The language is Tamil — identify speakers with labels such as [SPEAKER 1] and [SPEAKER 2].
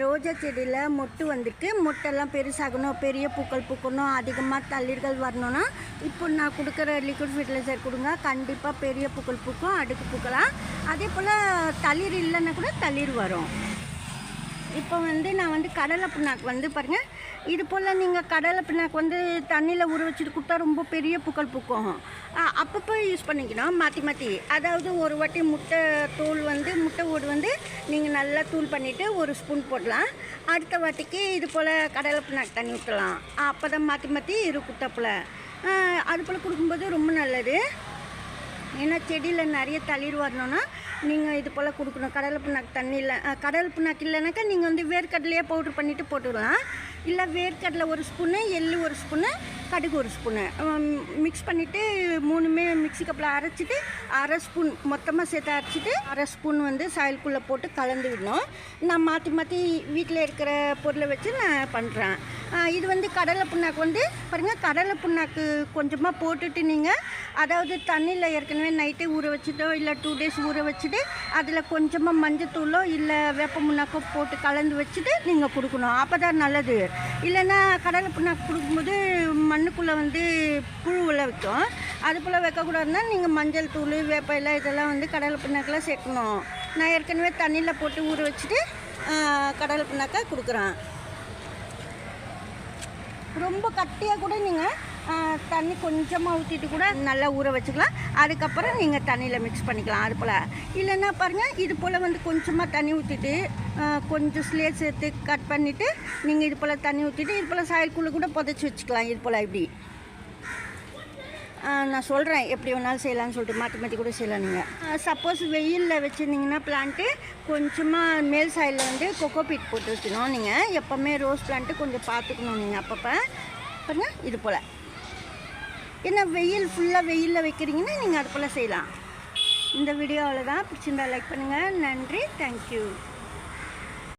[SPEAKER 1] ரோஜா செடியில் மொட்டு வந்துட்டு மொட்டெல்லாம் பெருசாகணும், பெரிய பூக்கள் பூக்கணும், அதிகமாக தளிர்கள் வரணும்னா இப்போ நான் கொடுக்குற லிக்விட் ஃபெர்டிலைசர் கொடுங்க. கண்டிப்பாக பெரிய பூக்கள் பூக்கும், அடுக்கு பூக்கலாம். அதே போல் தளிர் இல்லைன்னா கூட தளிர் வரும். இப்போ நான் கடலை புண்ணாக்கு பாருங்கள், இது போல் நீங்கள் கடலை புண்ணாக்கு தண்ணியில் ஊற வச்சுட்டு கொடுத்தா ரொம்ப பெரிய பூக்கள் பூக்கும். அப்பப்போ யூஸ் பண்ணிக்கணும், மாற்றி மாற்றி. அதாவது ஒரு வாட்டி முட்டை தூள் முட்டை ஓடு நீங்கள் நல்லா தூள் பண்ணிவிட்டு ஒரு ஸ்பூன் போடலாம். அடுத்த வாட்டிக்கு இது போல் கடலை புண்ணாக்கு தண்ணி ஊற்றலாம். அப்போ தான் மாற்றி மாற்றி இரு குத்தப்பில் அது போல் கொடுக்கும்போது ரொம்ப நல்லது. ஏன்னா செடியில் நிறைய தளிர் வரணும்னா நீங்கள் இது போல் கொடுக்கணும். கடலை புண்ணாக்கு தண்ணியில் கடலை புண்ணாக்கு இல்லைனாக்கா நீங்கள் வேர்க்கடலையே பவுட்ரு பண்ணிவிட்டு போட்டுடலாம். இல்லை வேர்க்கடலை ஒரு ஸ்பூனு, எள்ளு ஒரு ஸ்பூனு, கடுகு ஒரு ஸ்பூனு மிக்ஸ் பண்ணிவிட்டு மூணுமே மிக்ஸி கப்பில் அரைச்சிட்டு அரை ஸ்பூன் மொத்தமாக சேர்த்து அரைச்சிட்டு அரை ஸ்பூன் சாயலுக்குள்ளே போட்டு கலந்து விடணும். நான் மாற்றி மாற்றி வீட்டில் இருக்கிற பொருளை வச்சு நான் பண்ணுறேன். இது கடலை புண்ணாக்கு பாருங்கள், கடலை புண்ணாக்கு கொஞ்சமாக போட்டுட்டு நீங்கள் அதாவது தண்ணியில் ஏற்கனவே நைட்டே ஊற வச்சுட்டோ இல்லை 2 days ஊற வச்சுட்டு அதில் கொஞ்சமாக மஞ்சத்தூளோ இல்லை வேப்ப முன்னாக்கோ போட்டு கலந்து வச்சுட்டு நீங்கள் கொடுக்கணும். அப்போ தான் நல்லது. இல்லைன்னா கடலை புண்ணாக்கு கொடுக்கும்போது மண்ணுக்குள்ளே புழு உள்ள வைக்கும். அது போல் வைக்கக்கூடாதுன்னா நீங்கள் மஞ்சள் தூள், வேப்ப இலை இதெல்லாம் கடலை புண்ணாக்கெலாம் சேர்க்கணும். நான் ஏற்கனவே தண்ணியில் போட்டு ஊற வச்சுட்டு கடலை புண்ணாக்கை கொடுக்குறேன். ரொம்ப கட்டியாக கூட நீங்கள் தண்ணி கொஞ்சமாக ஊற்றிட்டு கூட நல்லா ஊற வச்சுக்கலாம். அதுக்கப்புறம் நீங்கள் தண்ணியில் மிக்ஸ் பண்ணிக்கலாம். அது போல் இல்லைன்னா பாருங்கள், இது போல் கொஞ்சமாக தண்ணி ஊற்றிட்டு கொஞ்சம் ஸ்லேட் சேர்த்து கட் பண்ணிவிட்டு நீங்கள் இது போல் தண்ணி ஊற்றிட்டு இது போல் சாயல்குள்ளே கூட புதைச்சி வச்சுக்கலாம். இது போல் இப்படி நான் சொல்கிறேன், எப்படி வேணாலும் செய்யலான்னு சொல்லிட்டு மாற்றி மாற்றி கூட செய்யலாம். நீங்கள் சப்போஸ் வெயிலில் வச்சுருந்தீங்கன்னா பிளான்ட்டு கொஞ்சமாக மேல் சாயில் கொக்கோ பீட் போட்டு வைக்கணும். நீங்கள் எப்போவுமே ரோஸ் பிளான்ட்டு கொஞ்சம் பார்த்துக்கணும். நீங்கள் அப்பப்போ பாருங்கள் இது போல். ஏன்னா வெயில் ஃபுல்லாக வெயிலில் வைக்கிறீங்கன்னா நீங்கள் அது போல் செய்யலாம். இந்த வீடியோ அவ்வளோதான். பிடிச்சிருந்தா லைக் பண்ணுங்கள். நன்றி, தேங்க்யூ.